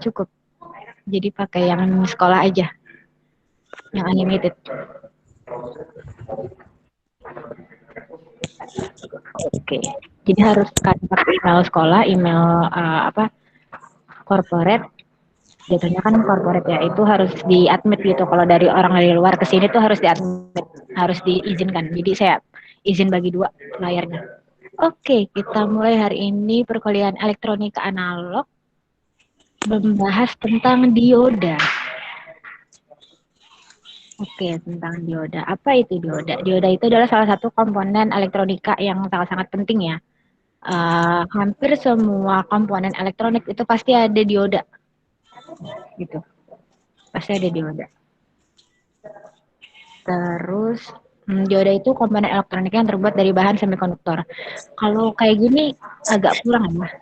cukup. Jadi pakai yang sekolah aja, yang unlimited. Oke. Jadi harus kan pakai email sekolah, email corporate. Jatuhnya kan corporate ya, itu harus di-admit gitu. Kalau dari orang dari luar ke sini tuh harus di-admit, harus diizinkan. Jadi saya izin bagi dua layarnya. Oke, kita mulai hari ini perkuliahan elektronika analog membahas tentang dioda. Oke, tentang dioda. Apa itu dioda? Dioda itu adalah salah satu komponen elektronika yang sangat-sangat penting ya. Hampir semua komponen elektronik itu pasti ada dioda, gitu. Pasti ada dioda. Terus dioda itu komponen elektronik yang terbuat dari bahan semikonduktor. Kalau kayak gini agak kurang ya,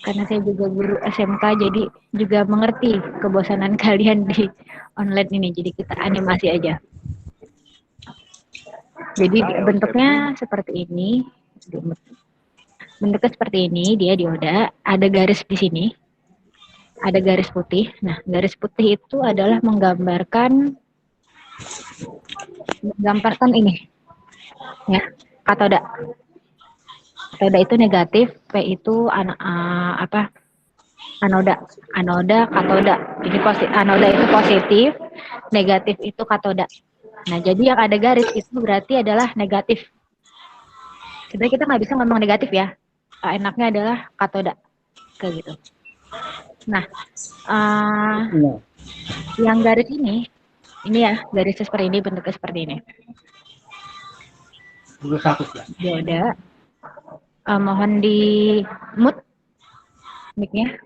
karena saya juga guru SMK jadi juga mengerti kebosanan kalian di online ini. Jadi kita animasi aja. Jadi bentuknya seperti ini. Bentuknya seperti ini, dia dioda, ada garis di sini, ada garis putih. Nah, garis putih itu adalah menggambarkan ini, ya, katoda. Katoda itu negatif, P itu anoda, anoda, katoda. Jadi anoda itu positif, negatif itu katoda. Nah, jadi yang ada garis itu berarti adalah negatif. Sebenarnya kita nggak bisa ngomong negatif ya. Enaknya adalah katoda, kayak gitu. Nah, yang garis ini ya, garisnya seperti ini, bentuknya seperti ini. Dioda. Mohon di mute mic-nya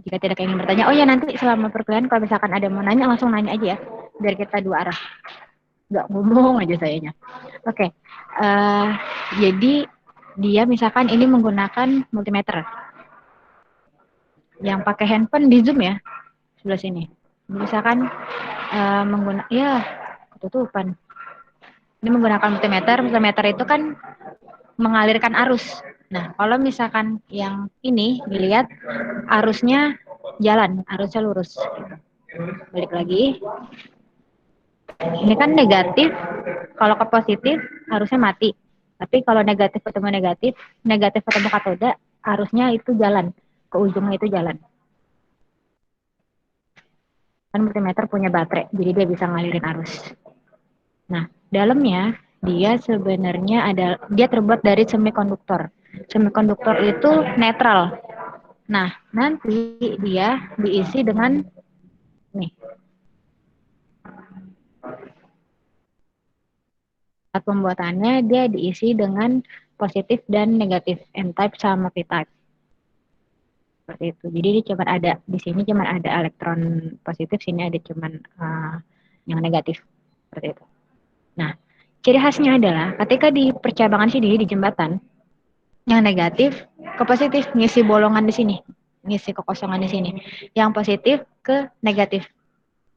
jika tidak ingin bertanya. Oh ya, nanti selama perkuliahan kalau misalkan ada mau nanya langsung nanya aja ya, biar kita dua arah, nggak ngomong aja sayanya. Oke. Jadi dia misalkan ini menggunakan multimeter yang pakai handphone di zoom ya, sebelah sini. Misalkan menggunakan, ya ketutupan, ini menggunakan multimeter. Multimeter itu kan mengalirkan arus. Nah, kalau misalkan yang ini dilihat arusnya jalan, arusnya lurus. Balik lagi. Ini kan negatif, kalau ke positif arusnya mati. Tapi kalau negatif ketemu negatif, negatif ketemu katoda, arusnya itu jalan, ke ujungnya itu jalan. Kan multimeter punya baterai, jadi dia bisa ngalirin arus. Nah, dalamnya dia sebenarnya dia terbuat dari semikonduktor. Semikonduktor itu netral. Nah, nanti dia diisi dengan nih. Saat pembuatannya dia diisi dengan positif dan negatif, N-type sama P-type. Seperti itu. Jadi dia cuma ada di sini cuma ada elektron positif, sini ada cuma yang negatif. Seperti itu. Nah, ciri khasnya adalah ketika di percabangan sini di jembatan, yang negatif ke positif ngisi bolongan di sini, ngisi kekosongan di sini. Yang positif ke negatif.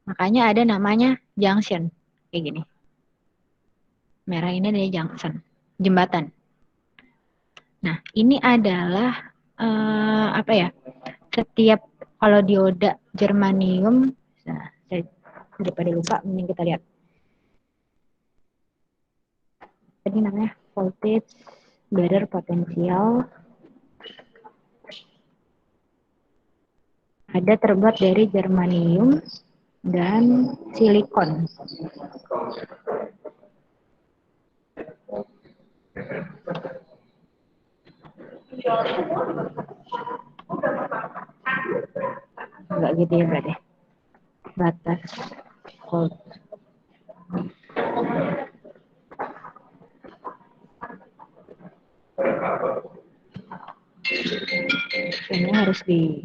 Makanya ada namanya junction kayak gini. Merah ini adalah junction, jembatan. Nah, ini adalah apa ya? Setiap kalau dioda germanium, nah, saya daripada lupa, mending kita lihat. Ini namanya voltage barrier potensial. Ada terbuat dari germanium dan silikon. Enggak gitu ya berarti. Batas volt. Ini harus di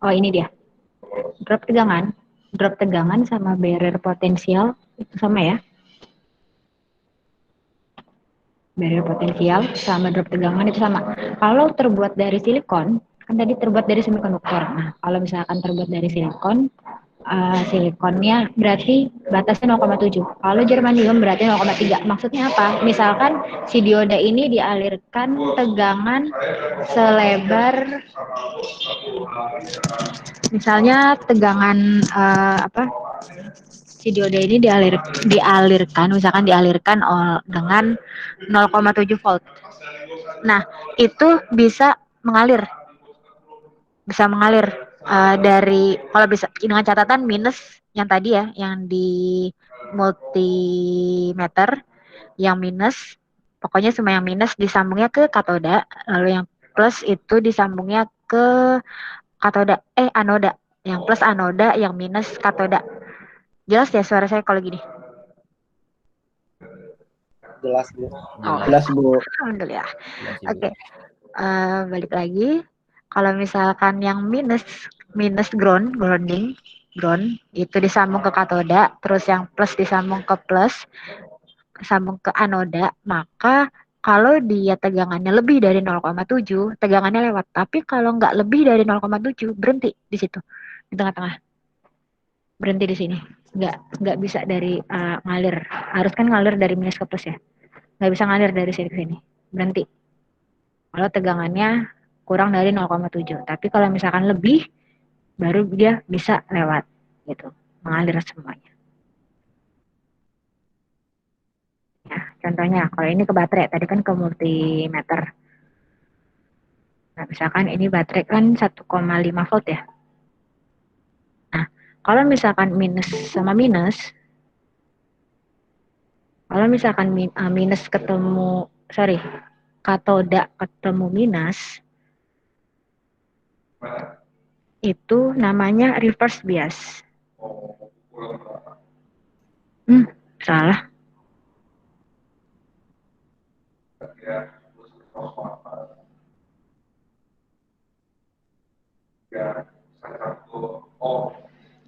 oh ini dia. Drop tegangan sama barrier potensial itu sama ya. Barrier potensial sama drop tegangan itu sama. Kalau terbuat dari silikon, kan tadi terbuat dari semikonduktor. Nah, kalau misalkan terbuat dari silikon, silikonnya berarti batasnya 0,7. Kalau germanium berarti 0,3. Maksudnya apa? Misalkan si dioda ini dialirkan tegangan selebar, misalnya tegangan si dioda ini dialirkan misalkan dialirkan dengan 0,7 volt. Nah, itu bisa mengalir dari, kalau bisa dengan catatan minus yang tadi ya, yang di multimeter, yang minus, pokoknya semua yang minus disambungnya ke katoda, lalu yang plus itu disambungnya ke anoda, yang plus anoda, yang minus katoda. Jelas ya suara saya kalau gini? Jelas, Bu. Oh, Jelas, Bu. alhamdulillah. Jelas, Ibu. Oke, balik lagi. Kalau misalkan yang minus, minus ground itu disambung ke katoda, terus yang plus disambung ke plus, sambung ke anoda, maka kalau dia tegangannya lebih dari 0,7, tegangannya lewat. Tapi kalau nggak lebih dari 0,7, berhenti di situ, di tengah-tengah. Berhenti di sini. Nggak bisa dari ngalir. Harus kan ngalir dari minus ke plus ya. Nggak bisa ngalir dari sini ke sini. Berhenti. Kalau tegangannya kurang dari 0,7. Tapi kalau misalkan lebih, baru dia bisa lewat gitu, mengalir semuanya. Ya, contohnya kalau ini ke baterai, tadi kan ke multimeter. Nah, misalkan ini baterai kan 1,5 volt ya. Nah, kalau misalkan minus sama minus, kalau misalkan minus ketemu, sorry, katoda ketemu minus, itu namanya reverse bias. Salah.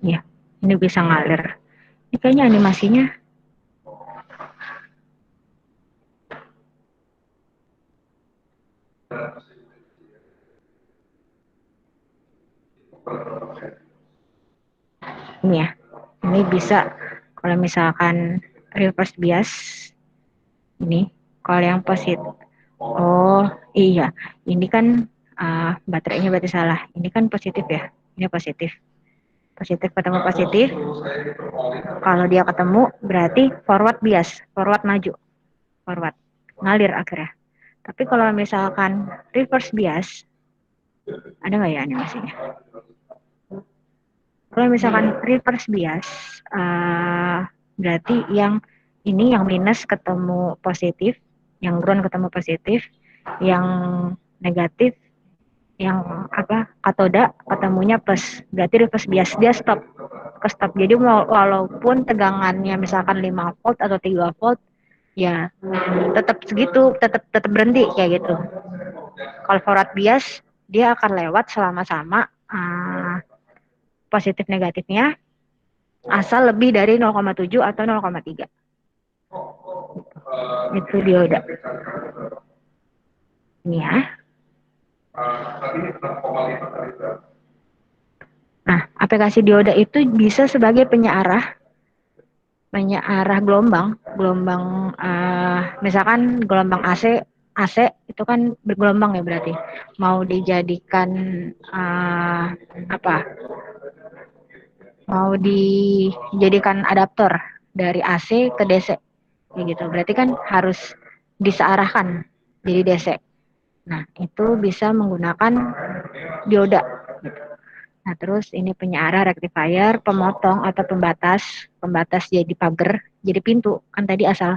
Ya, ini bisa ngalir. Ini kayaknya animasinya. Ini ya, ini bisa kalau misalkan reverse bias ini, kalau yang positif. Oh iya, ini kan baterainya berarti salah. Ini kan positif ya, ini positif. Positif ketemu positif. Kalau dia ketemu berarti forward bias, forward maju, forward ngalir akhirnya. Tapi kalau misalkan reverse bias, ada nggak ya animasinya? Kalau misalkan reverse bias, berarti yang ini yang minus ketemu positif, yang ground ketemu positif, yang negatif, yang katoda ketemunya plus. Berarti reverse bias, dia stop. Jadi walaupun tegangannya misalkan 5 volt atau 3 volt, ya tetap segitu, tetap berhenti kayak gitu. Kalau forward bias, dia akan lewat sama-sama positif negatifnya, asal lebih dari 0,7 atau 0,3. Itu dioda. Ini ya. Nah, aplikasi dioda itu bisa sebagai penyearah gelombang misalkan gelombang AC itu kan bergelombang ya, berarti mau dijadikan apa? Mau dijadikan adaptor dari AC ke DC gitu. Berarti kan harus disearahkan jadi DC. Nah, itu bisa menggunakan dioda. Nah, terus ini penyearah, rectifier, pemotong atau pembatas jadi pagar, jadi pintu. Kan tadi asal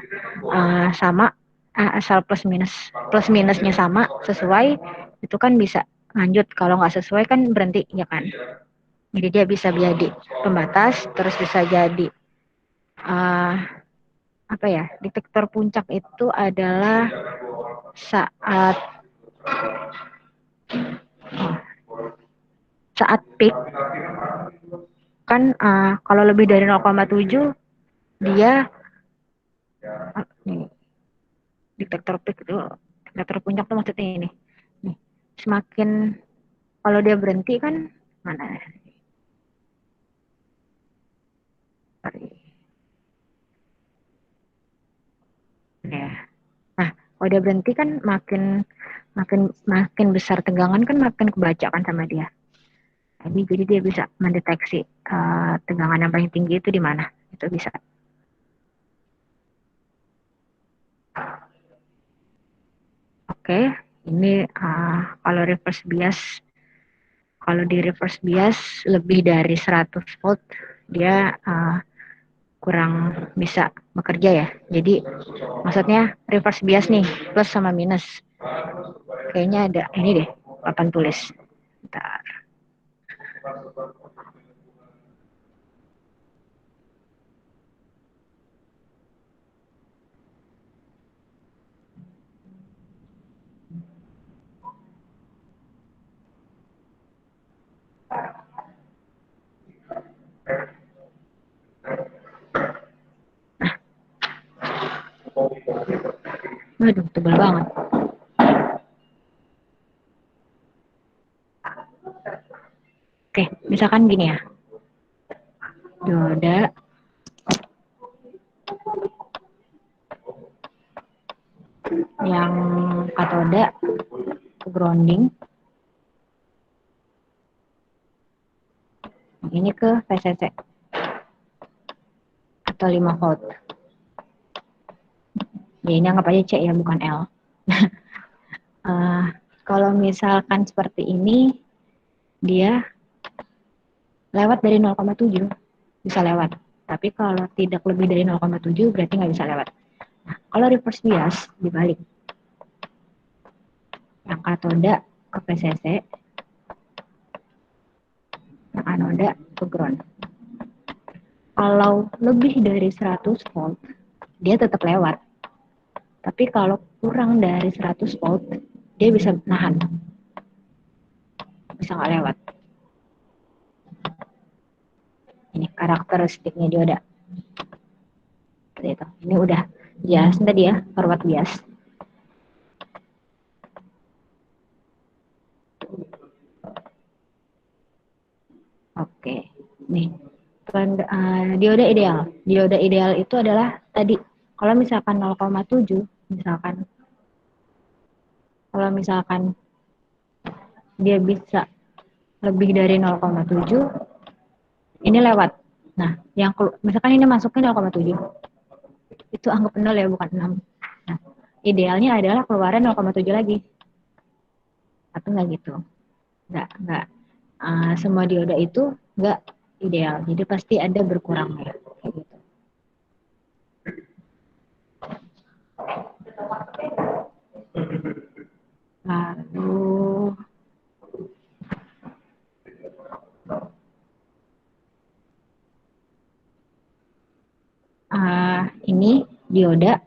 sama, asal plus minusnya sama, sesuai, itu kan bisa lanjut. Kalau nggak sesuai kan berhenti, ya kan? Jadi dia bisa jadi pembatas, terus bisa jadi uh, apa ya? Detektor puncak itu adalah saat oh, saat peak kan, kalau lebih dari 0,7 dia nih, detektor puncak tuh maksudnya ini nih, semakin kalau dia berhenti kan mana Ya. Nah, kalau dia berhenti kan makin makin makin besar tegangan kan makin kebaca kan sama dia. Jadi dia bisa mendeteksi tegangan yang paling tinggi itu di mana. Itu bisa. Oke, ini kalau reverse bias, kalau di reverse bias lebih dari 100 volt dia kurang bisa bekerja ya. Jadi maksudnya reverse bias nih plus sama minus. Kayaknya ada ini deh papan tulis. Bentar. Waduh, tebal banget. Oke, misalkan gini ya. Dioda yang katoda ke grounding, ini ke VCC atau 5 volt. Ya ini anggap aja C ya, bukan L. Kalau misalkan seperti ini, dia lewat dari 0,7 bisa lewat. Tapi kalau tidak lebih dari 0,7 berarti nggak bisa lewat. Nah, kalau reverse bias dibalik, yang katoda ke PCC, yang anoda ke ground. Kalau lebih dari 100 volt, dia tetap lewat. Tapi kalau kurang dari 100 volt, dia bisa nahan. Bisa nggak lewat. Ini karakteristiknya dioda. Seperti itu. Ini udah bias tadi ya, forward bias. Oke, nih dioda ideal. Dioda ideal itu adalah tadi kalau misalkan 0,7, misalkan kalau misalkan dia bisa lebih dari 0,7, ini lewat. Nah, yang misalkan ini masuknya 0,7, itu anggap 0 ya, bukan 6. Nah, idealnya adalah keluaran 0,7 lagi. Atau enggak gitu. Enggak. Semua dioda itu enggak ideal. Jadi pasti ada berkurangnya. Kayak gitu. Lalu ini dioda.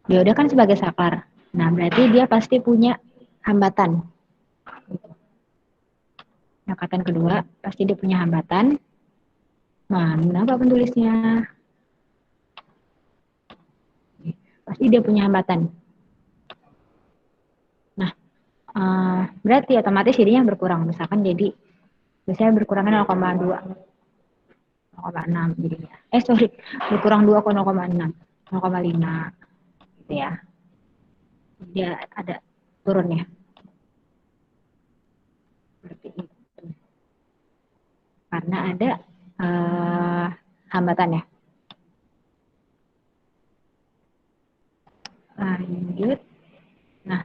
Dioda kan sebagai saklar. Nah, berarti dia pasti punya hambatan. Nyakatan kedua, pasti dia punya hambatan. Mana apa penulisnya? Pasti dia punya hambatan. Nah, berarti otomatis jadinya berkurang. Misalkan jadi biasanya berkurangnya 0,2, 0,6 jadinya. Sorry, berkurang 2 ke 0,6, 0,5 gitu ya. Dia ada turunnya. Seperti itu. Karena ada hambatannya. Lanjut. Nah,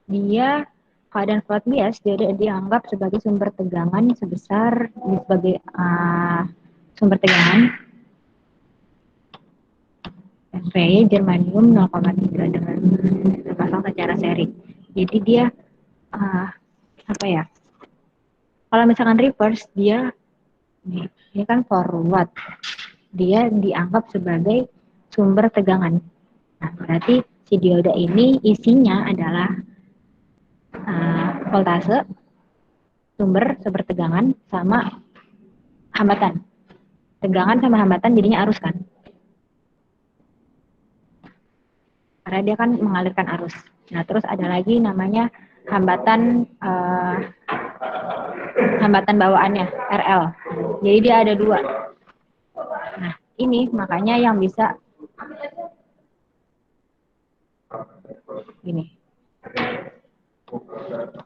dia keadaan flat bias jadi dianggap sebagai sumber tegangan sebesar sebagai sumber tegangan Fe germanium 0,3 dengan terpasang secara seri. Jadi dia apa ya? Kalau misalkan reverse dia ini kan forward. Dia dianggap sebagai sumber tegangan. Nah, berarti si dioda ini isinya adalah voltase, sumber tegangan sama hambatan. Tegangan sama hambatan jadinya arus kan. Karena dia kan mengalirkan arus. Nah, terus ada lagi namanya hambatan hambatan bawaannya RL. Jadi dia ada dua. Nah, ini, makanya yang bisa gini.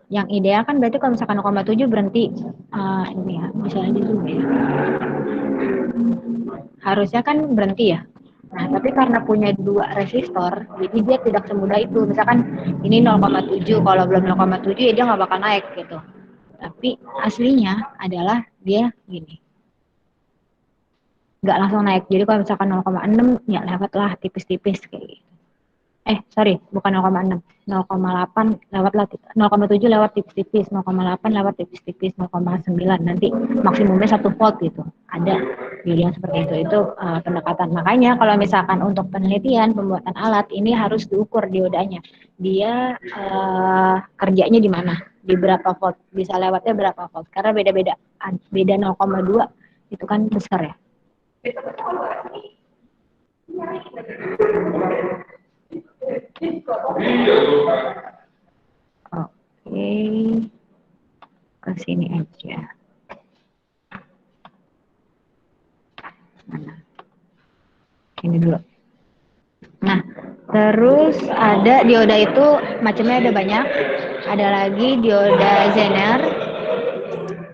Yang ideal kan berarti kalau misalkan 0,7 berhenti. Ini ya, bisa aja juga ya. Harusnya kan berhenti ya. Nah, tapi karena punya dua resistor, jadi dia tidak semudah itu. Misalkan ini 0,7, kalau belum 0,7 ya dia nggak bakal naik gitu. Tapi aslinya adalah dia gini, nggak langsung naik. Jadi kalau misalkan 0,6 ya lewatlah tipis-tipis kayak gitu. Sorry, bukan 0,6. 0,8 lewatlah 0,7 lewat tipis-tipis, 0,8 lewat tipis-tipis, 0,9 nanti maksimumnya 1 volt gitu. Ada yang seperti itu pendekatan. Makanya kalau misalkan untuk penelitian pembuatan alat ini harus diukur diodanya. Dia kerjanya di mana? Di berapa volt? Bisa lewatnya berapa volt? Karena beda-beda. Beda 0,2 itu kan besar ya. Oke, ke sini aja. Mana? Ini dulu. Nah, terus ada dioda itu macamnya ada banyak. Ada lagi dioda Zener,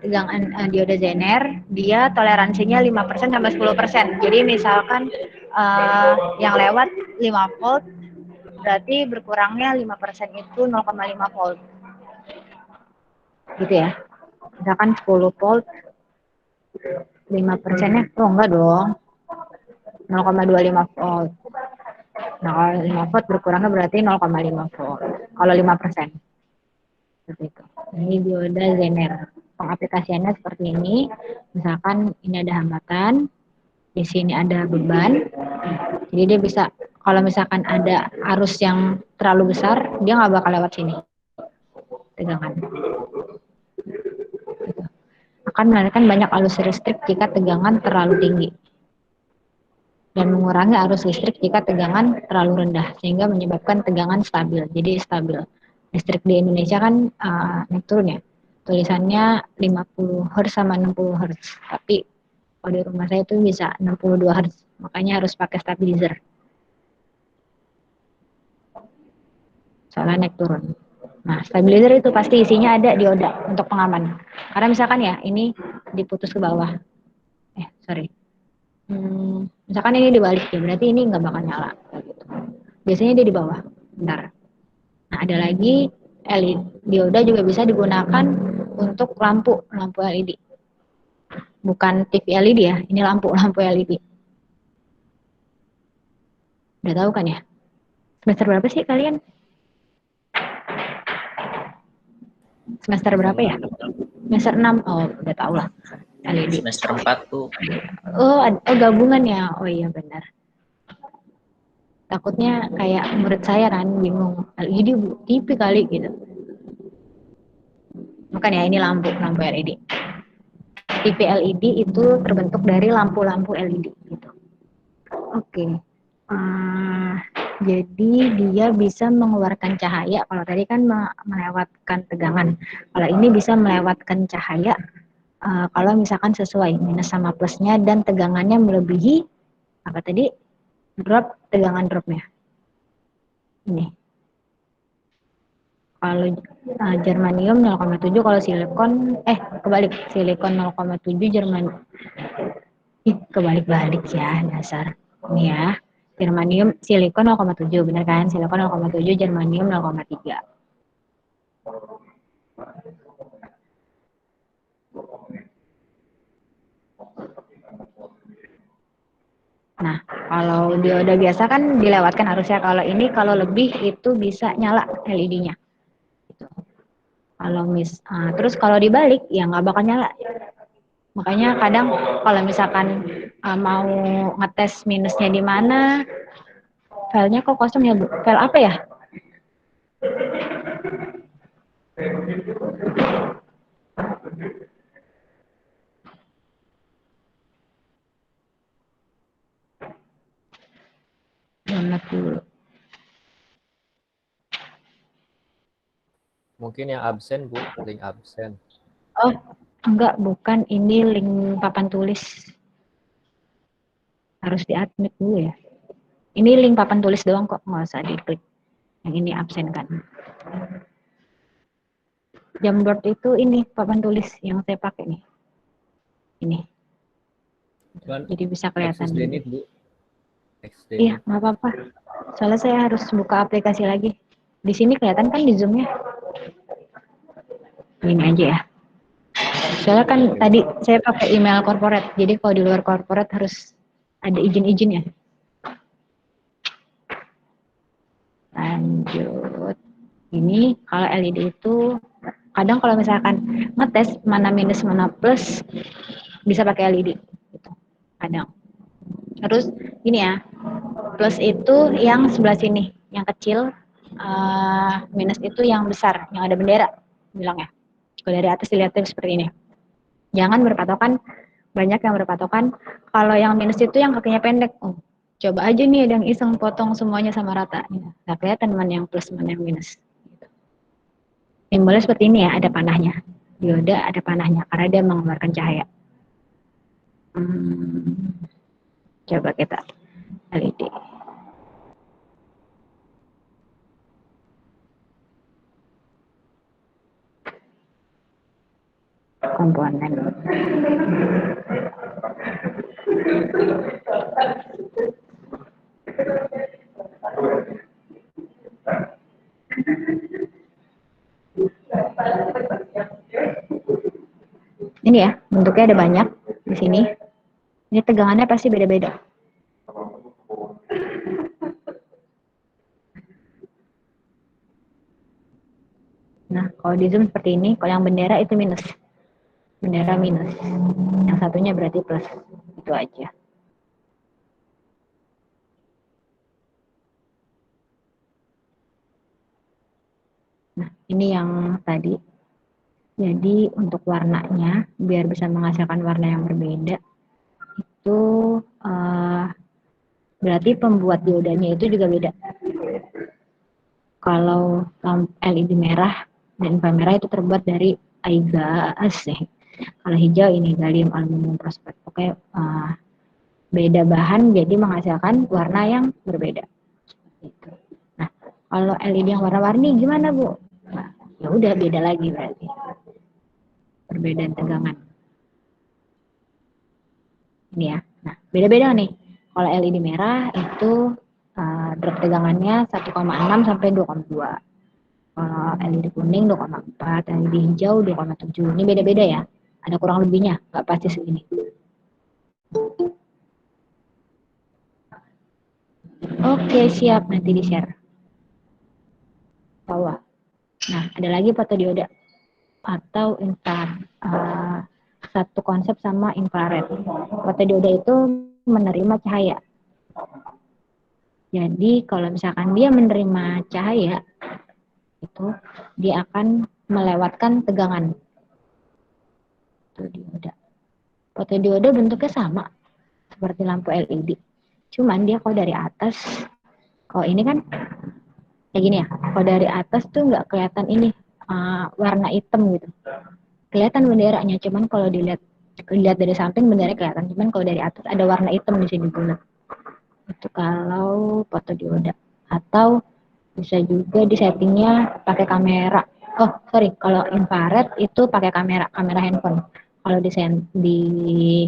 tegangan dioda Zener, dia toleransinya 5% sampai 10%. Jadi misalkan yang lewat 5 volt, berarti berkurangnya 5% itu 0,5 volt. Gitu ya. Misalkan 10 volt, 5%-nya, oh enggak dong, 0,25 volt. Nah, kalau 5 volt berkurangnya berarti 0,5 volt. Kalau 5%. Seperti itu. Ini dioda Zener. Pengaplikasiannya seperti ini. Misalkan ini ada hambatan, di sini ada beban. Jadi dia bisa, kalau misalkan ada arus yang terlalu besar, dia nggak bakal lewat sini. Tegangan. Akan melahirkan banyak arus listrik jika tegangan terlalu tinggi. Dan mengurangi arus listrik jika tegangan terlalu rendah, sehingga menyebabkan tegangan stabil. Jadi stabil. Listrik di Indonesia kan naik turun ya. Tulisannya 50 Hz sama 60 Hz. Tapi kalau di rumah saya itu bisa 62 Hz. Makanya harus pakai stabilizer. Soalnya naik turun. Nah, stabilizer itu pasti isinya ada dioda untuk pengaman. Karena misalkan ya, ini diputus ke bawah. Sorry. Misalkan ini dibalik ya, berarti ini nggak bakal nyala. Gitu. Biasanya dia di bawah. Bentar. Nah, ada lagi LED. Dioda juga bisa digunakan untuk lampu LED. Bukan TV LED ya, ini lampu LED. Udah tahu kan ya? Semester berapa sih kalian? Semester berapa ya? Semester 6. Oh, udah tahu lah. LED. Semester 4 tuh. Oh, gabungan ya. Oh iya benar. Takutnya kayak murid saya kan bingung. LED TV kali gitu. Bukan ya, ini lampu LED. TV LED itu terbentuk dari lampu-lampu LED gitu. Oke. Jadi dia bisa mengeluarkan cahaya. Kalau tadi kan melewatkan tegangan. Kalau ini bisa melewatkan cahaya kalau misalkan sesuai minus sama plusnya dan tegangannya melebihi apa tadi? Tegangan dropnya. Ini. Kalau germanium 0,7, kalau silikon kebalik, silikon 0,7, kebalik-balik ya dasar. Ini ya. Germanium, silikon 0,7, benar kan? Silikon 0,7, germanium 0,3. Nah, kalau dioda biasa kan dilewatkan arusnya. Kalau ini kalau lebih itu bisa nyala LED-nya. Terus kalau dibalik ya nggak bakal nyala. Makanya kadang kalau misalkan mau ngetes minusnya di mana, filenya kok kosong ya Bu? File apa ya? Download dulu. Mungkin yang absen, Bu, link absen. Oh, enggak, bukan. Ini link papan tulis. Harus di-admit dulu ya. Ini link papan tulis doang kok, nggak usah diklik. Yang ini absen kan. Jamboard itu ini papan tulis yang saya pakai nih. Ini. Cuman Jadi bisa kelihatan. Denit, Bu. Iya, nggak apa-apa. Soalnya saya harus buka aplikasi lagi. Di sini kelihatan kan di Zoom-nya. Ini aja ya. Soalnya kan tadi saya pakai email corporate. Jadi kalau di luar corporate harus ada izin-izin ya. Lanjut. Ini kalau LED itu kadang kalau misalkan ngetes mana minus mana plus bisa pakai LED gitu. Kadang. Terus gini ya, plus itu yang sebelah sini, yang kecil, minus itu yang besar, yang ada bendera, bilang ya. Kalau dari atas dilihatnya seperti ini. Jangan berpatokan, banyak yang berpatokan, kalau yang minus itu yang kakinya pendek. Oh, coba aja nih ada yang iseng potong semuanya sama rata. Nggak kelihatan mana yang plus, mana yang minus. Simbolnya seperti ini ya, ada panahnya. Dioda ada panahnya, karena dia mengeluarkan cahaya. Coba kita LED. Komponen. Ini ya, bentuknya ada banyak di sini. Ini tegangannya pasti beda-beda. Nah, kalau di zoom seperti ini, kalau yang bendera itu minus. Bendera minus. Yang satunya berarti plus. Itu aja. Nah, ini yang tadi. Jadi untuk warnanya, biar bisa menghasilkan warna yang berbeda, itu berarti pembuat diodanya itu juga beda. Kalau LED merah dan inframerah itu terbuat dari aiga sih. Kalau hijau ini gallium aluminium fosfat. Oke, beda bahan jadi menghasilkan warna yang berbeda. Nah, kalau LED yang warna-warni gimana Bu? Nah, ya udah beda lagi berarti. Perbedaan tegangan. Ini ya. Nah, beda-beda nih. Kalau LED merah itu drop tegangannya 1,6 sampai 2,2. Kalau LED kuning 2,4, LED hijau 2,7. Ini beda-beda ya. Ada kurang lebihnya, nggak pasti segini. Oke, siap. Nanti di-share. Bawah. Nah, ada lagi fotodioda atau infrared. Satu konsep sama infrared. Fotodioda itu menerima cahaya. Jadi kalau misalkan dia menerima cahaya, itu dia akan melewatkan tegangan. Fotodioda. Fotodioda bentuknya sama seperti lampu LED. Cuman dia kalau dari atas, kalau ini kan kayak gini ya, kalau dari atas tuh nggak kelihatan ini warna hitam gitu. Kelihatan benderanya, cuman kalau dilihat dari samping bendera kelihatan, cuman kalau dari atas ada warna hitam di sini bulat. Itu kalau fotodioda. Atau bisa juga di settingnya pakai kamera. Oh sorry, kalau infrared itu pakai kamera handphone. Kalau di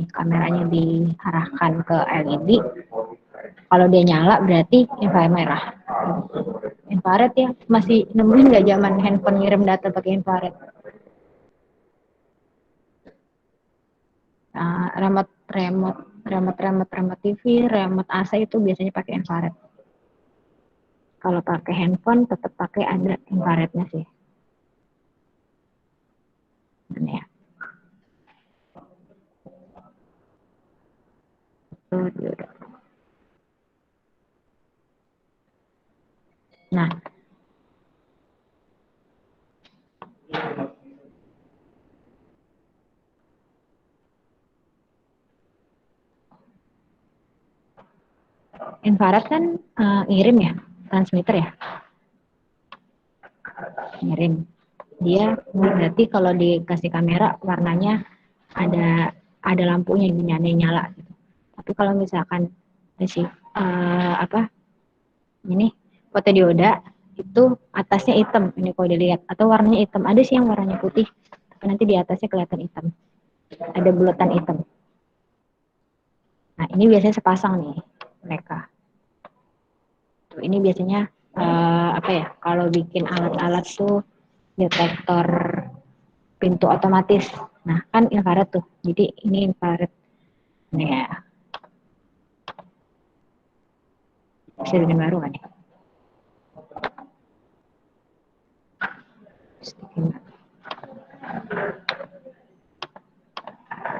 kameranya diarahkan ke LED, kalau dia nyala berarti inframerah. Infrared ya, masih nemuin nggak zaman handphone ngirim data pakai infrared? Remote TV, remote AC itu biasanya pakai infrared. Kalau pakai handphone tetap pakai ada infrarednya sih. Ini ya. Nah, infrared kan ngirim ya, transmitter ya, ngirim. Dia berarti kalau dikasih kamera warnanya ada lampunya nyala gitu. Tapi kalau misalkan si ini fotodioda itu atasnya hitam, ini kalau dilihat, atau warnanya hitam. Ada sih yang warnanya putih, tapi nanti di atasnya kelihatan hitam, ada bulatan hitam. Nah ini biasanya sepasang nih mereka. Tuh, ini biasanya kalau bikin alat-alat tuh detektor pintu otomatis. Nah kan infrared tuh, jadi ini infrared. Nih ya, bisa bikin baru kan ya?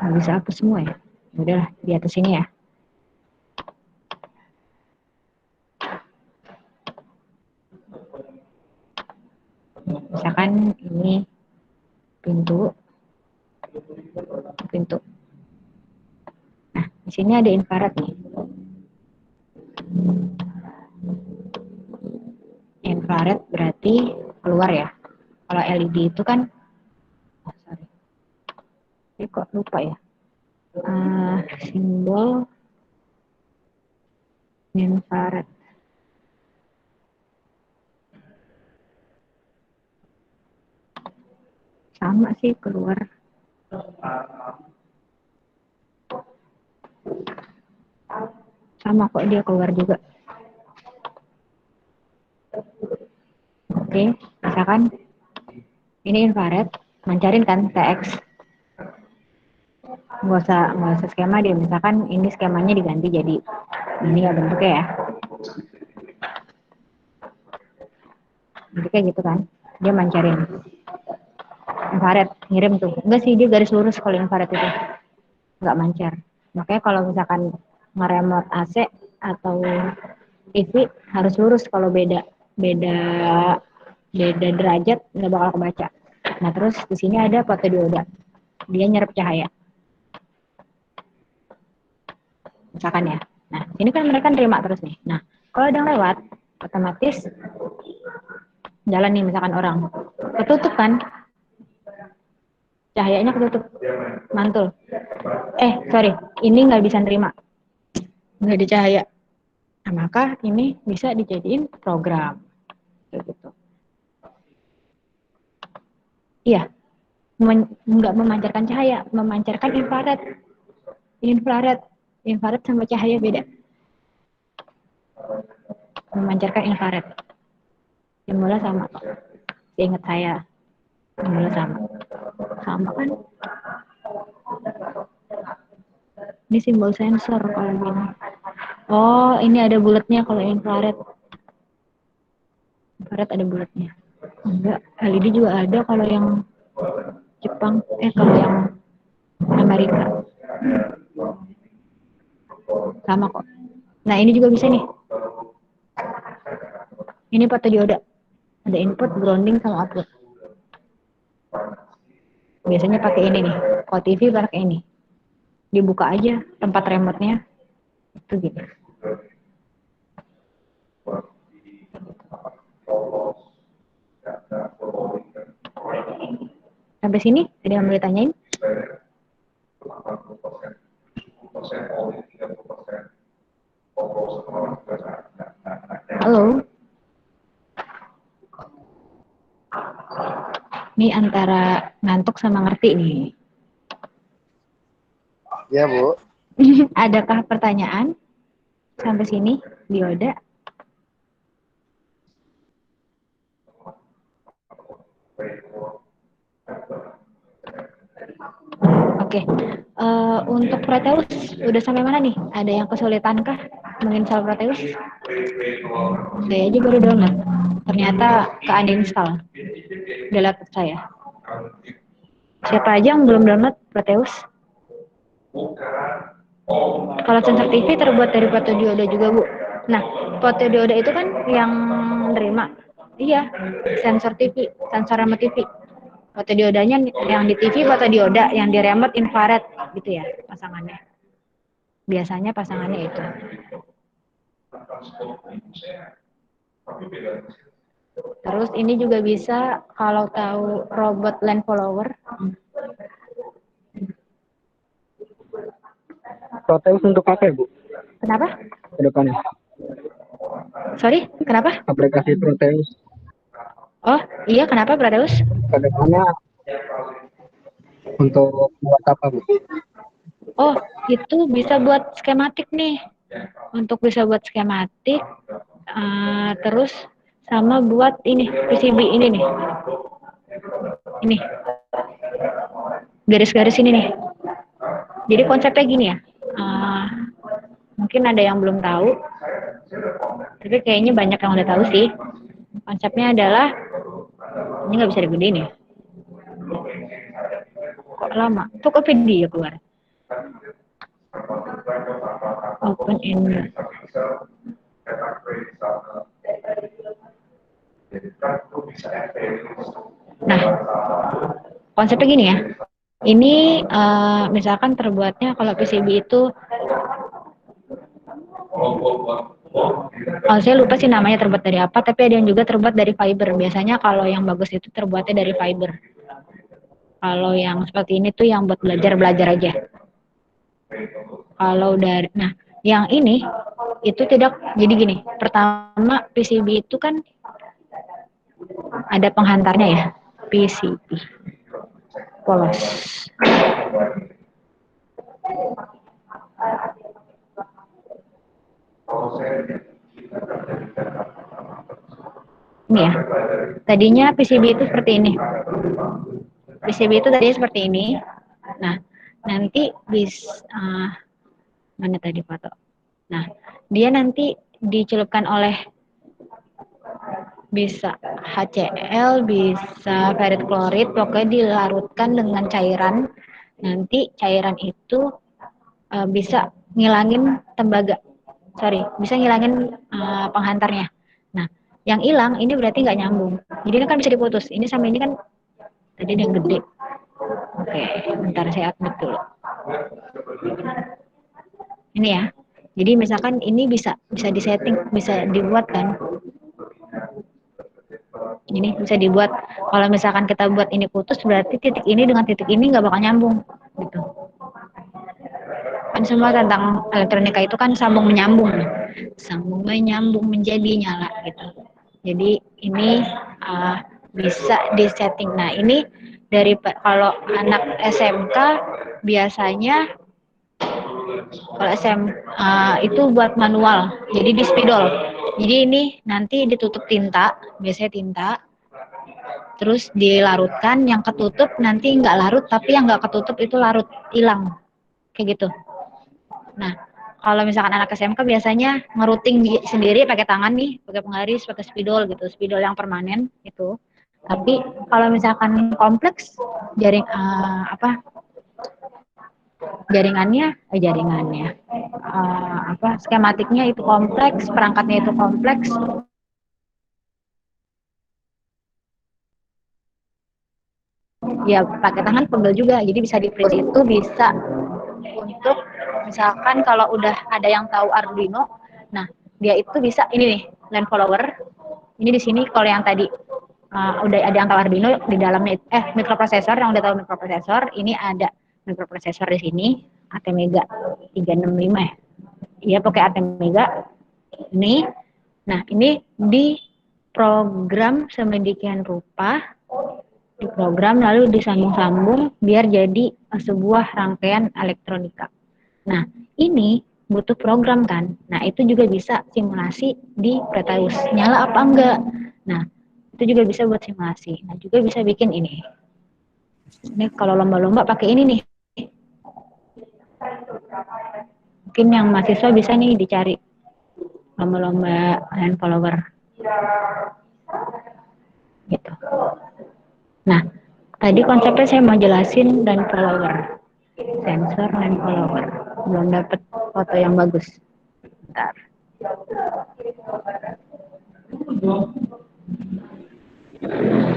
Nggak bisa hapus semua ya. Udahlah di atas ini ya. Misalkan ini pintu, pintu. Nah di sini ada infrared nih. Infrared berarti keluar ya. Kalau LED itu kan, sorry, ini kok lupa ya. Simbol infrared. Sama sih keluar. Sama kok dia keluar juga. Oke, misalkan ini infrared, mancarin kan TX. Nggak usah skema dia. Misalkan ini skemanya diganti jadi ini ya bentuknya ya. Jadi kayak gitu kan. Dia mancarin. Infrared, ngirim tuh. Enggak sih, dia garis lurus kalau infrared itu. Nggak mancar. Makanya kalau misalkan ngeremote AC atau TV harus lurus, kalau beda beda beda derajat nggak bakal kebaca. Nah terus di sini ada fotodioda, dia nyerap cahaya misalkan ya. Nah ini kan mereka nerima terus nih. Nah kalau ada yang lewat otomatis jalan nih, misalkan orang ketutup kan, cahayanya ketutup, mantul. Sorry, ini nggak bisa nerima, nggak ada cahaya. Nah maka ini bisa dijadiin program kayak gitu. Iya, nggak memancarkan cahaya, memancarkan infrared. Infrared, infrared sama cahaya beda. Memancarkan infrared. Simbolnya sama kok. Ingat saya, simbolnya sama. Sama kan? Ini simbol sensor kalau gini. Oh, ini ada bulatnya kalau infrared. Infrared ada bulatnya. Enggak, LED juga ada kalau yang Jepang. Kalau yang Amerika. Sama kok. Nah, ini juga bisa nih. Ini fotodioda. Ada input, grounding, sama output. Biasanya pakai ini nih. Kalau TV pakai ini. Dibuka aja tempat remote-nya. Itu gitu. Sampai sini ada yang mau ditanyain? Halo? Ini antara ngantuk sama ngerti nih. Ya, Bu. Adakah pertanyaan sampai sini, dioda? Oke, untuk Proteus udah sampai mana nih? Ada yang kesulitan kah menginstal Proteus? Saya aja baru download. Ternyata ke uninstall di laptop saya. Siapa aja yang belum download Proteus? Kalau sensor TV terbuat dari fotodioda juga, Bu. Nah, fotodioda itu kan yang nerima. Iya, sensor TV, sensor remote TV. Fotodiodanya yang di TV fotodioda, yang di remote infrared gitu ya pasangannya. Biasanya pasangannya itu. Terus ini juga bisa kalau tahu robot land follower. Proteus untuk apa, Bu? Kenapa? depannya? Sorry, kenapa? Aplikasi Proteus Oh, iya, kenapa Pradeus? ke depannya untuk buat apa, Bu? Oh, itu bisa buat skematik nih. Untuk bisa buat skematik, terus sama buat ini, PCB ini nih. Ini, garis-garis ini nih. Jadi konsepnya gini ya. Mungkin ada yang belum tahu, tapi kayaknya banyak yang udah tahu sih. Konsepnya adalah, ini nggak bisa digedein ya. Kok lama? Tuh kok video keluar. Open in. Nah, konsepnya gini ya. Ini misalkan terbuatnya kalau PCB itu, saya lupa sih namanya terbuat dari apa, tapi ada yang juga terbuat dari fiber. Biasanya kalau yang bagus itu terbuatnya dari fiber. Kalau yang seperti ini tuh yang buat belajar aja. Kalau dari, nah yang ini itu tidak, jadi gini. Pertama PCB itu kan ada penghantarnya ya, PCB polos. Ini ya, tadinya PCB itu seperti ini. PCB itu tadi seperti ini. Nah, nanti mana tadi foto? Nah, dia nanti dicelupkan oleh bisa HCl, bisa ferrit klorid, pokoknya dilarutkan dengan cairan. Nanti cairan itu bisa ngilangin tembaga. Bisa ngilangin penghantarnya. Nah, yang hilang ini berarti nggak nyambung. Jadi ini kan bisa diputus. Ini sama ini kan tadi yang gede. Oke, bentar saya admit dulu. Ini ya. Jadi misalkan ini bisa disetting, bisa dibuat kan. Ini bisa dibuat, kalau misalkan kita buat ini putus, berarti titik ini dengan titik ini nggak bakal nyambung gitu. Kan semua tentang elektronika itu kan sambung menyambung menjadi nyala gitu. Jadi ini bisa disetting. Nah ini dari, kalau anak SMK biasanya, kalau itu buat manual, jadi di spidol. Jadi ini nanti ditutup tinta, biasanya tinta, terus dilarutkan, yang ketutup nanti nggak larut, tapi yang nggak ketutup itu larut, hilang, kayak gitu. Nah, kalau misalkan anak SMK biasanya ngeruting sendiri pakai tangan nih, pakai penggaris, pakai spidol gitu, spidol yang permanen itu. Tapi kalau misalkan kompleks jaringannya skematiknya itu kompleks, perangkatnya itu kompleks, ya pakai tangan pegel juga. Jadi bisa di freeze itu, bisa untuk misalkan kalau udah ada yang tahu Arduino, nah dia itu bisa ini nih, line follower. Ini di sini kalau yang tadi udah ada yang tahu Arduino di dalamnya, mikroprosesor, yang udah tahu mikroprosesor, ini ada mikroprosesor di sini, ATmega 365 ya. Iya, pakai ATmega ini. Nah, ini di program sedemikian rupa, diprogram lalu disambung-sambung biar jadi sebuah rangkaian elektronika. Nah, ini butuh program kan. Nah, itu juga bisa simulasi di Proteus. Nyala apa enggak? Nah, itu juga bisa buat simulasi. Nah, juga bisa bikin ini. Ini kalau lomba-lomba pakai ini nih. Mungkin yang mahasiswa bisa nih dicari lomba-lomba hand follower. Gitu. Nah, tadi konsepnya saya mau jelasin dan follower, sensor dan follower. Belum dapat foto yang bagus. Bentar.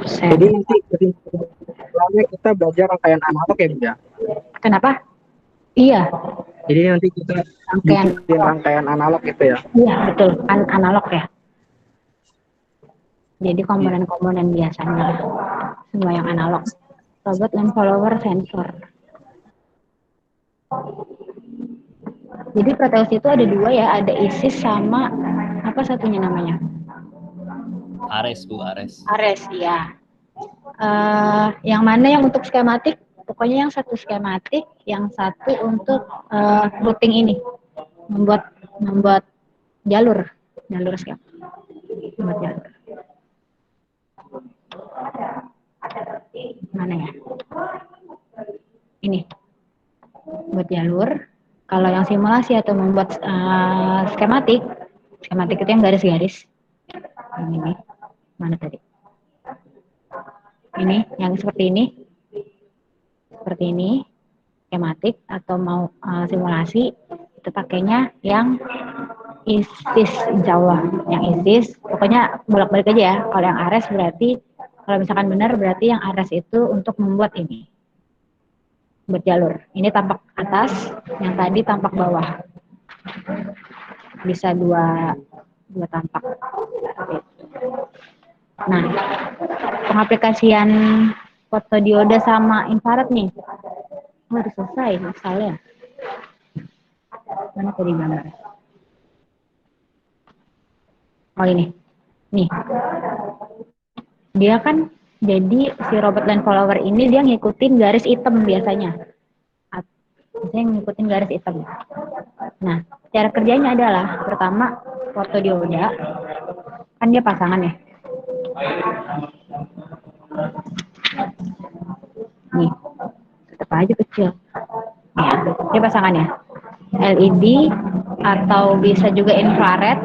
Jadi nanti kita belajar rangkaian analog ya, Bu ya? Kenapa? Iya. Jadi nanti kita bikin rangkaian analog gitu ya? Iya, betul. Analog ya. Jadi komponen-komponen biasanya semua yang analog. Robot dan follower sensor. Jadi Proteus itu ada dua ya, ada Isis sama apa satunya namanya? Ares Bu, Ares. Ares, ya. Yang mana yang untuk skematik? Pokoknya yang satu skematik, yang satu untuk routing ini, membuat jalur skematik, membuat jalur. Mana ya? Ini buat jalur. Kalau yang simulasi atau membuat skematik itu yang garis-garis. Ini mana tadi? Ini yang seperti ini, skematik atau mau simulasi itu pakainya yang ISIS, insya Allah yang ISIS. Pokoknya bolak-balik aja ya. Kalau yang Ares berarti, kalau misalkan benar berarti yang Ares itu untuk membuat ini, buat jalur. Ini tampak atas, yang tadi tampak bawah. Bisa dua tampak. Nah, pengaplikasian fotodioda sama infrared nih. Udah selesai misalnya. Mana tadi gambar? Oh ini. Nih. Dia kan jadi si robot land follower ini dia ngikutin garis hitam biasanya. Biasanya ngikutin garis hitam. Nah, cara kerjanya adalah pertama fotodioda kan dia pasangan ya. Nih, tetap aja kecil. Ya, dia pasangan ya. LED atau bisa juga infrared.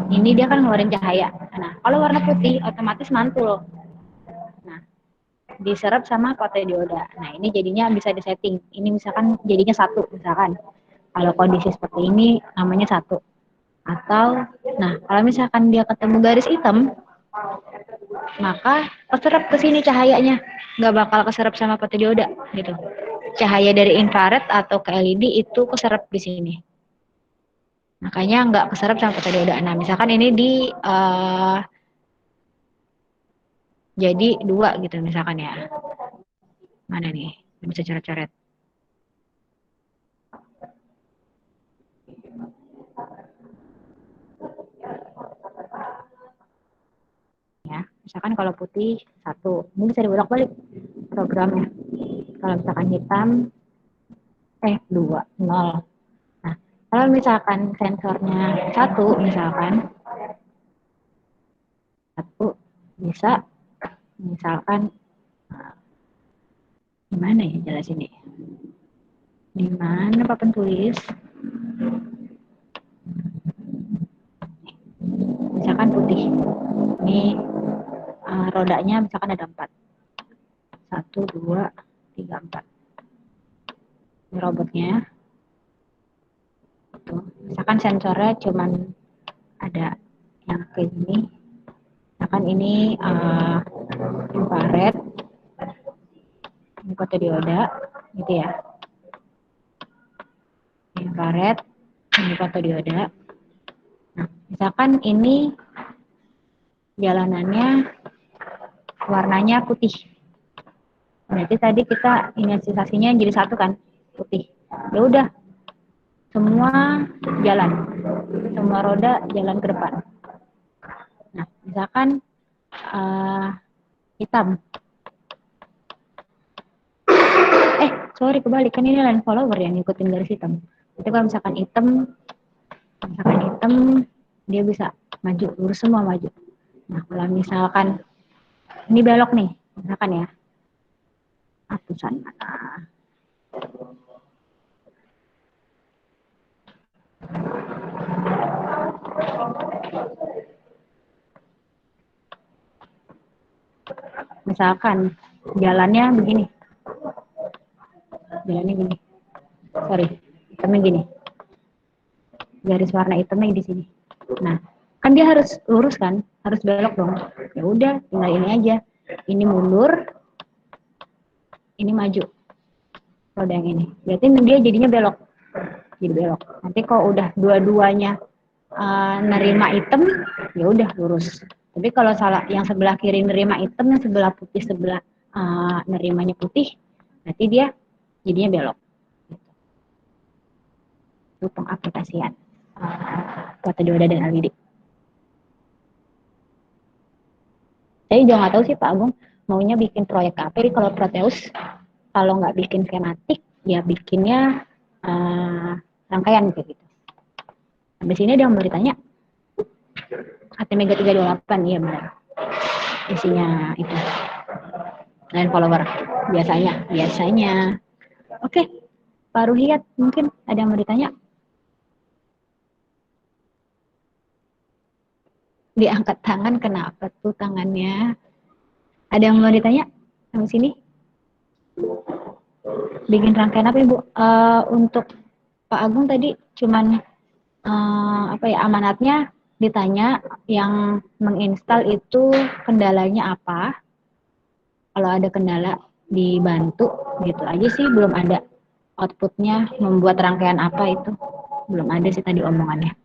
Ini dia kan ngeluarin cahaya. Nah, kalau warna putih otomatis mantul. Nah, diserap sama fotodioda. Nah, ini jadinya bisa disetting. Ini misalkan jadinya satu, misalkan. Kalau kondisi seperti ini namanya satu. Atau, nah kalau misalkan dia ketemu garis hitam, maka keserap ke sini cahayanya, nggak bakal keserap sama fotodioda gitu. Cahaya dari infrared atau ke LED itu keserap di sini. Makanya nggak keserap sama fotodioda. Nah, misalkan ini jadi dua gitu misalkan ya. Mana nih? Bisa coret-coret. Ya, misalkan kalau putih satu, ini bisa dibolak-balik programnya. Kalau misalkan hitam, dua, nol. Nah, kalau misalkan sensornya satu, misalkan satu bisa, misalkan gimana ya jelasin nih? Di mana papan tulis? Misalkan putih, ini rodanya misalkan ada 4, 1, 2, 3, 4. Ini robotnya. Tuh. Misalkan sensornya cuman ada yang kayak gini. Misalkan ini infrared, ini fotodioda, gitu ya. Infrared, ini fotodioda. Nah, misalkan ini jalanannya warnanya putih. Berarti tadi kita inisialisasinya jadi satu kan, putih. Ya udah, semua jalan, semua roda jalan ke depan. Nah, misalkan hitam. Sorry kebalik, kan ini line follower yang ngikutin garis hitam. Jadi kalau misalkan hitam, dia bisa maju, lurus semua maju. Nah, kalau misalkan ini belok nih, misalkan ya, hapuskan mana? Misalkan jalannya begini, sorry, hitamnya gini, garis warna hitamnya di sini. Nah, kan dia harus lurus kan, harus belok dong. Ya udah, tinggal ini aja. Ini mundur, ini maju. Roda yang ini. Berarti dia jadinya belok. Jadi belok. Nanti kalau udah dua-duanya nerima hitam, ya udah lurus. Tapi kalau salah yang sebelah kiri nerima hitam, yang sebelah putih sebelah nerimanya putih, berarti dia jadinya belok. waktu pengaplikasian fotodioda dan LED. Saya juga nggak tahu sih Pak Agung maunya bikin proyek apa. Jadi kalau Proteus, kalau nggak bikin skematik, ya bikinnya rangkaian kayak gitu. Habis ini ada yang mau ditanya. ATmega 328, iya benar. Isinya itu. Line follower. Biasanya. Oke, Pak Ruhiyat mungkin ada yang mau ditanya? Diangkat tangan, kenapa tuh tangannya? Ada yang mau ditanya sampai sini? Bikin rangkaian apa Ibu? Untuk Pak Agung tadi cuman amanatnya ditanya yang menginstal itu kendalanya apa. Kalau ada kendala dibantu gitu aja sih, belum ada outputnya membuat rangkaian apa itu. Belum ada sih tadi omongannya.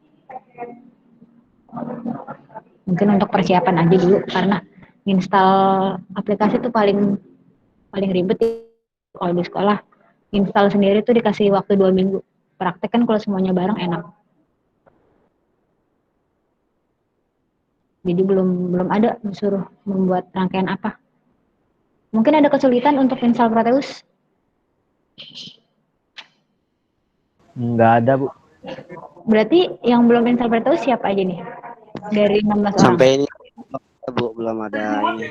Mungkin untuk persiapan aja dulu karena install aplikasi itu paling ribet ya. Kalau di sekolah install sendiri tuh dikasih waktu 2 minggu. Praktek kan kalau semuanya bareng enak. Jadi belum ada disuruh membuat rangkaian apa. Mungkin ada kesulitan untuk install Proteus? Nggak ada, Bu. Berarti yang belum install Proteus siapa aja nih? Dari 16 orang. Sampai ini Bu belum ada ini.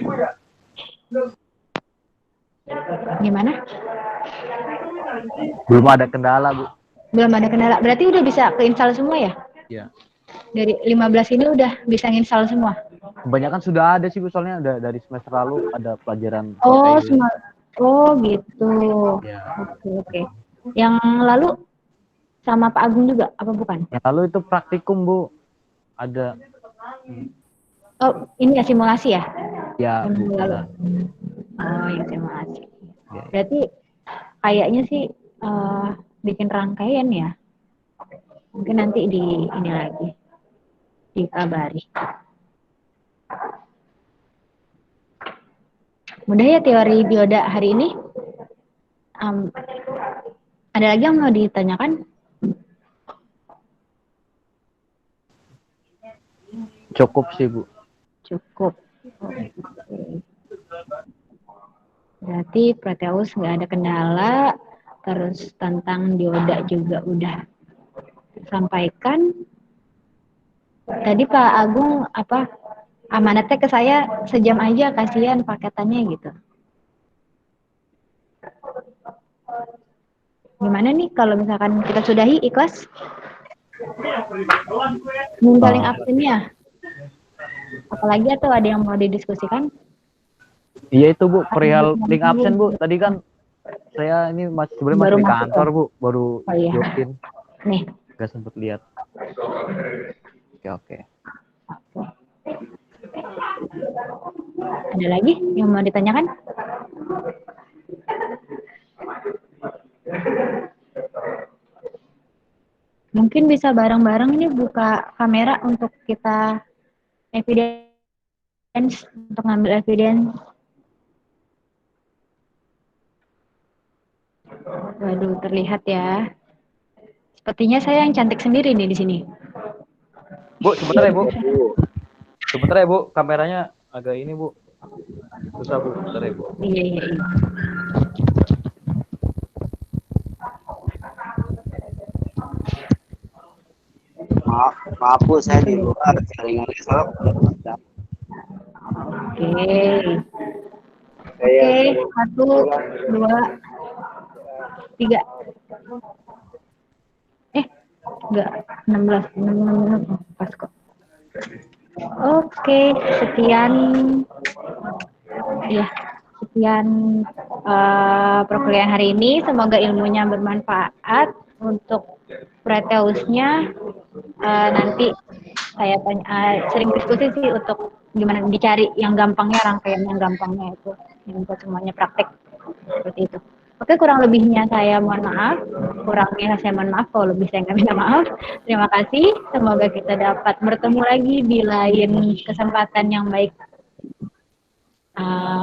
Gimana? Belum ada kendala, Bu. Belum ada kendala. Berarti udah bisa keinstall semua ya? Iya. Dari 15 ini udah bisa nginstall semua? Kebanyakan sudah ada sih, Bu. Soalnya udah dari semester lalu ada pelajaran. Oh gitu. Ya. Oke. Yang lalu sama Pak Agung juga, apa bukan? Yang lalu itu praktikum, Bu. Ada. Oh, ini ya simulasi ya? Ya, Bu. Oh, yang simulasi. Ya. Berarti kayaknya sih bikin rangkaian ya. Mungkin nanti ini lagi dikabari. Mudah ya teori dioda hari ini. Ada lagi yang mau ditanyakan? Cukup sih, Bu. Cukup. Okay. Berarti Proteus nggak ada kendala. Terus tentang dioda juga udah sampaikan. Tadi Pak Agung amanatnya ke saya sejam aja, kasihan paketannya gitu. Gimana nih kalau misalkan kita sudahi, ikhlas? Minta link absennya. Apalagi atau ada yang mau didiskusikan? Iya itu Bu, perihal link absen Bu. Tadi kan saya ini sebenarnya masih di kantor Bu, baru join. Nih. Gak sempet lihat. Oke. Ada lagi yang mau ditanyakan? Mungkin bisa bareng-bareng ini buka kamera untuk kita evidence, untuk ngambil evidence. Waduh, terlihat ya. Sepertinya saya yang cantik sendiri nih di sini. Bu, sebentar ya Bu. Sebentar ya Bu, kameranya agak ini Bu. Susah Bu, sebentar ya Bu. Iya. Maaf Bu, saya di luar jaringannya soal. Oke, 1, 2, 3. Enggak, 16 pas kok. Oke, sekian perkuliahan hari ini. Semoga ilmunya bermanfaat. Untuk Proteusnya nanti saya sering diskusi sih untuk gimana dicari yang gampangnya, rangkaian yang gampangnya itu, yang buat semuanya praktek seperti itu. Oke, kurang lebihnya saya mohon maaf. Kurangnya saya mohon maaf, kalau lebih saya nggak minta maaf. Terima kasih. Semoga kita dapat bertemu lagi di lain kesempatan yang baik.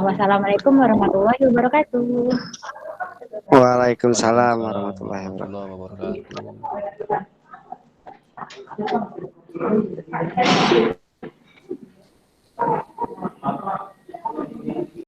Wassalamualaikum warahmatullahi wabarakatuh. Waalaikumsalam warahmatullahi wabarakatuh.